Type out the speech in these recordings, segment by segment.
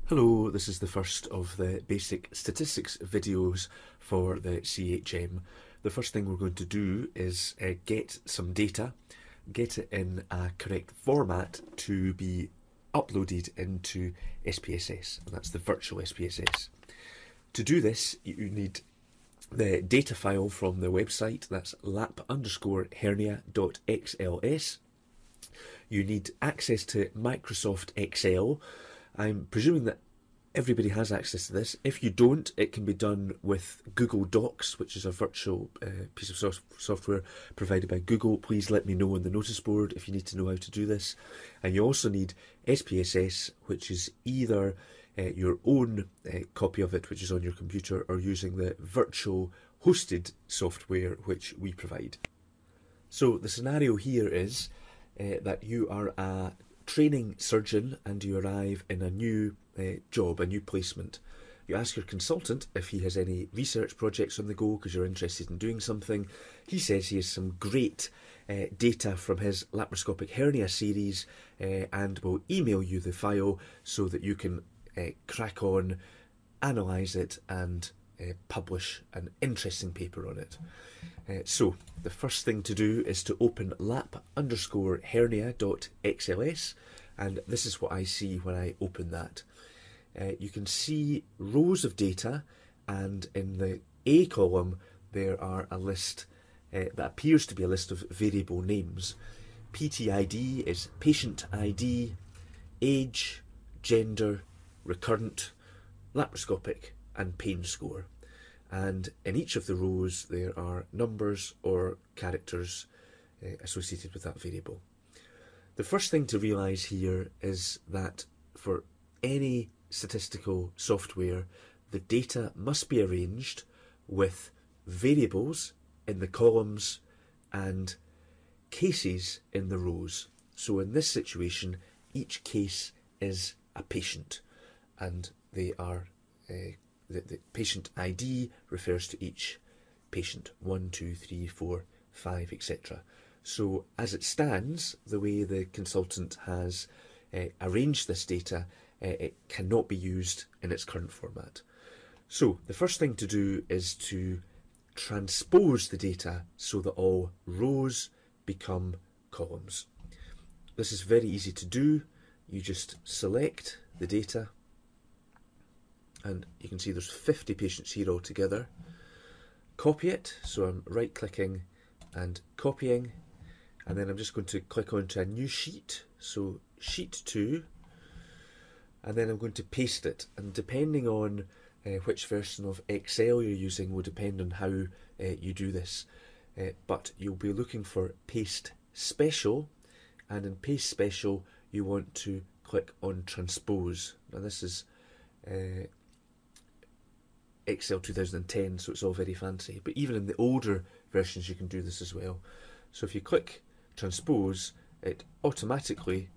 Hello, this is the first of the basic statistics videos for the ChM. The first thing we're going to do is get some data, get it in a correct format to be uploaded into SPSS, and that's the virtual SPSS. To do this, you need the data file from the website, that's lap_hernia.xls. You need access to Microsoft Excel. I'm presuming that everybody has access to this. If you don't, it can be done with Google Docs, which is a virtual piece of software provided by Google. Please let me know on the notice board if you need to know how to do this. And you also need SPSS, which is either your own copy of it, which is on your computer, or using the virtual hosted software which we provide. So the scenario here is that you are a training surgeon and you arrive in a new job, a new placement. You ask your consultant if he has any research projects on the go because you're interested in doing something. He says he has some great data from his laparoscopic hernia series and will email you the file so that you can crack on, analyse it and publish an interesting paper on it. So the first thing to do is to open lap_hernia.xls, and this is what I see when I open that. You can see rows of data, and in the A column there are a list that appears to be a list of variable names. PTID is patient ID, age, gender, recurrent, laparoscopic and pain score. And in each of the rows there are numbers or characters associated with that variable. The first thing to realise here is that for any statistical software, the data must be arranged with variables in the columns and cases in the rows. So in this situation, each case is a patient, and they are the patient ID refers to each patient, 1, 2, 3, 4, 5, etc. So as it stands, the way the consultant has arranged this data, it cannot be used in its current format. So the first thing to do is to transpose the data so that all rows become columns. This is very easy to do. You just select the data, and you can see there's 50 patients here altogether. Copy it, so I'm right clicking and copying, and then I'm just going to click onto a new sheet, so sheet 2, and then I'm going to paste it, and depending on which version of Excel you're using will depend on how you do this, but you'll be looking for paste special, and in paste special you want to click on transpose. Now this is Excel 2010, so it's all very fancy, but even in the older versions you can do this as well. So if you click transpose, it automatically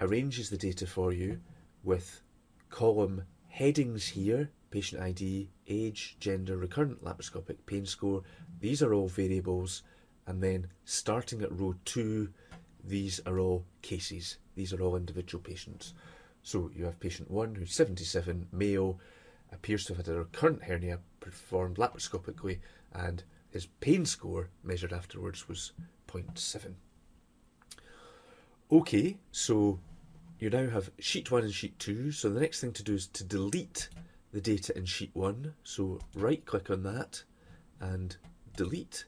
arranges the data for you with column headings here: patient ID, age, gender, recurrent laparoscopic, pain score. These are all variables, and then starting at row 2, these are all cases, these are all individual patients. So you have patient 1 who's 77, male, appears to have had a recurrent hernia performed laparoscopically, and his pain score measured afterwards was 0.7. Okay, so you now have sheet 1 and sheet 2, so the next thing to do is to delete the data in sheet 1. So right click on that and delete,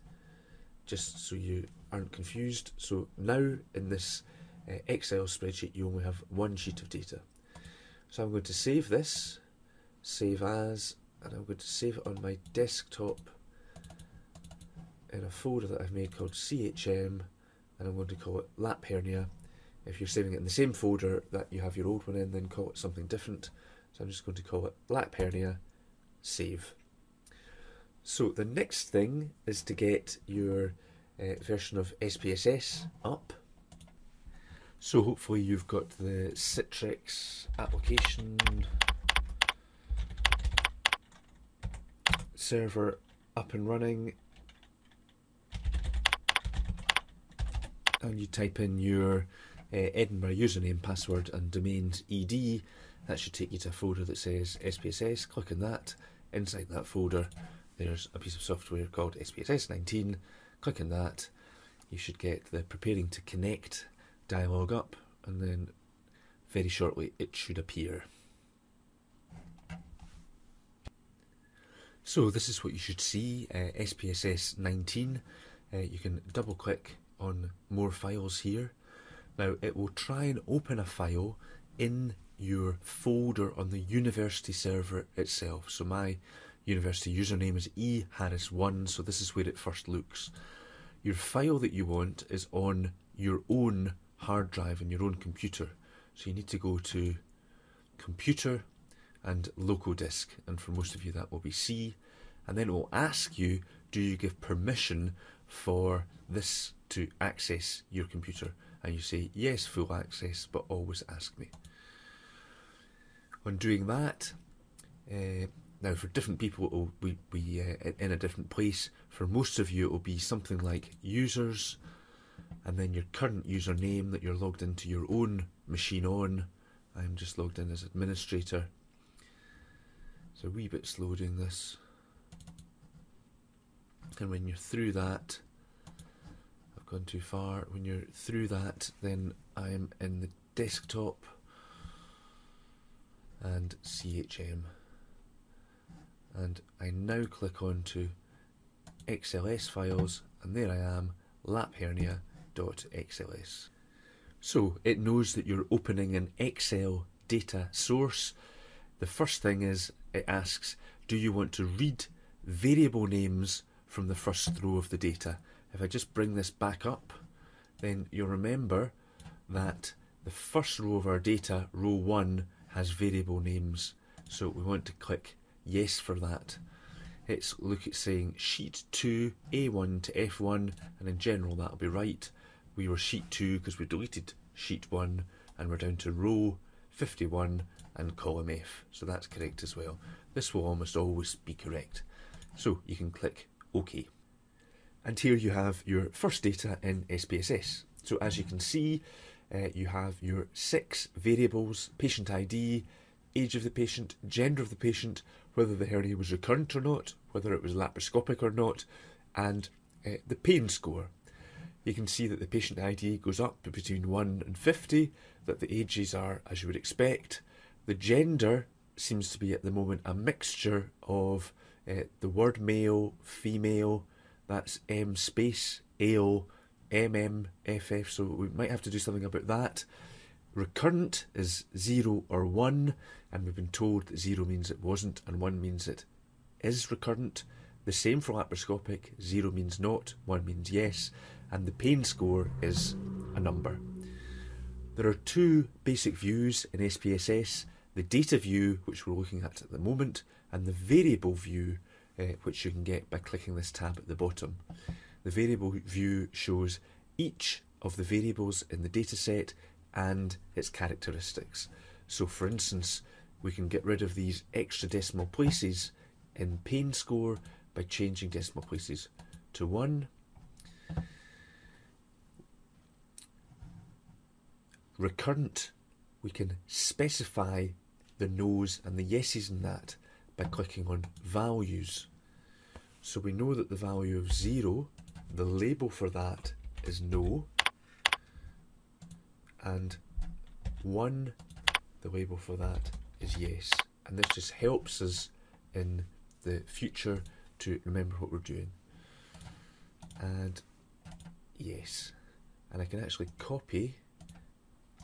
just so you aren't confused. So now in this Excel spreadsheet you only have one sheet of data. So I'm going to save this, save as, and I'm going to save it on my desktop in a folder that I've made called ChM, and I'm going to call it lap hernia. If you're saving it in the same folder that you have your old one in, then call it something different. So I'm just going to call it lap hernia, save. So the next thing is to get your version of SPSS up. So hopefully you've got the Citrix application server up and running, and you type in your Edinburgh username, password and domains ED. That should take you to a folder that says SPSS. Click on that. Inside that folder there's a piece of software called SPSS 19. Click on that. You should get the preparing to connect dialog up, and then very shortly it should appear. So this is what you should see, SPSS 19. You can double click on more files here. Now it will try and open a file in your folder on the university server itself. So my university username is eharris1, so this is where it first looks. Your file that you want is on your own hard drive in your own computer. So you need to go to computer and local disk, and for most of you that will be C, and then it will ask you, do you give permission for this to access your computer? And you say yes, full access, but always ask me. On doing that, now for different people it will be in a different place. For most of you it will be something like users, and then your current username that you're logged into your own machine on. I'm just logged in as administrator. It's a wee bit slow doing this. And when you're through that, I've gone too far. When you're through that, then I'm in the desktop and ChM. And I now click on to XLS files, and there I am, laphernia.xls. So it knows that you're opening an Excel data source. The first thing is it asks, do you want to read variable names from the first row of the data? If I just bring this back up, then you'll remember that the first row of our data, row 1, has variable names. So we want to click yes for that. It's saying sheet 2, A1 to F1, and in general that'll be right. We were sheet 2 because we deleted sheet 1, and we're down to row 51 and column F, so that's correct as well. This will almost always be correct. So you can click OK. And here you have your first data in SPSS. So as you can see, you have your 6 variables: patient ID, age of the patient, gender of the patient, whether the hernia was recurrent or not, whether it was laparoscopic or not, and the pain score. You can see that the patient ID goes up between 1 and 50, that the ages are as you would expect. The gender seems to be at the moment a mixture of the word male, female, that's M space, ale, MM, FF, so we might have to do something about that. Recurrent is 0 or 1, and we've been told that 0 means it wasn't and 1 means it is recurrent. The same for laparoscopic, 0 means not, 1 means yes, and the pain score is a number. There are 2 basic views in SPSS, the data view, which we're looking at the moment, and the variable view, which you can get by clicking this tab at the bottom. The variable view shows each of the variables in the data set and its characteristics. So for instance, we can get rid of these extra decimal places in pain score by changing decimal places to 1. Recurrent, we can specify the no's and the yeses in that by clicking on values. So we know that the value of 0, the label for that is no, and 1, the label for that is yes. And this just helps us in the future to remember what we're doing. And yes, and I can actually copy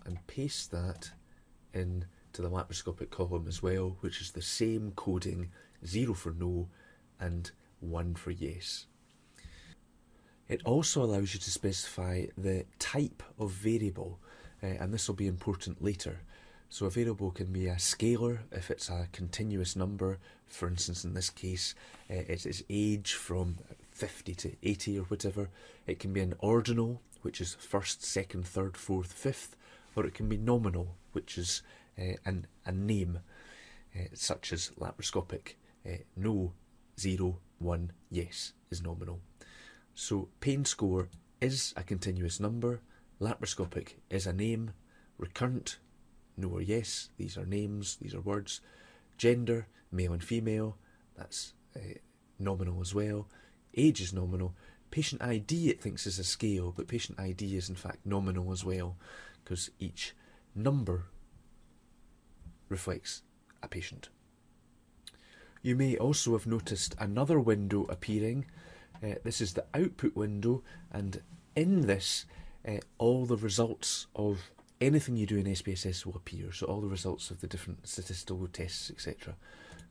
and paste that into the laparoscopic column as well, which is the same coding, 0 for no and 1 for yes. It also allows you to specify the type of variable, and this will be important later. So a variable can be a scalar if it's a continuous number. For instance, in this case, it's its age from 50 to 80 or whatever. It can be an ordinal, which is first, second, third, fourth, fifth, or it can be nominal, which is a name, such as laparoscopic. No, 0, 1, yes is nominal. So pain score is a continuous number, Laparoscopic is a name. Recurrent, no or yes, these are names, these are words. Gender, male and female, that's nominal as well. Age is nominal. Patient ID it thinks is a scale, but patient ID is in fact nominal as well, because each number reflects a patient. You may also have noticed another window appearing. This is the output window, and in this all the results of anything you do in SPSS will appear, so all the results of the different statistical tests, etc.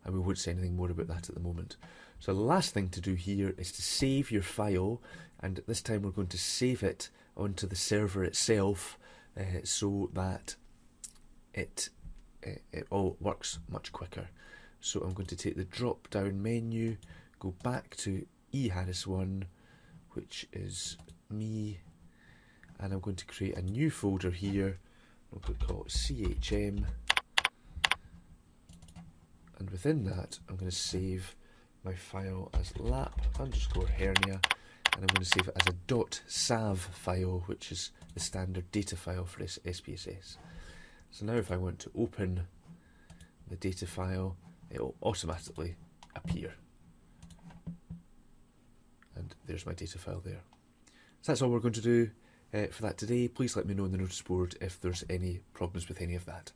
And we won't say anything more about that at the moment. So the last thing to do here is to save your file, and this time we're going to save it onto the server itself so that it all works much quicker. So I'm going to take the drop down menu, go back to eHarris1, which is me, and I'm going to create a new folder here. I'm going to call it ChM, and within that I'm going to save my file as lap_hernia, and I'm going to save it as a .sav file, which is the standard data file for this SPSS. So now if I want to open the data file, it will automatically appear. And there's my data file there. So that's all we're going to do for that today. Please let me know on the notice board if there's any problems with any of that.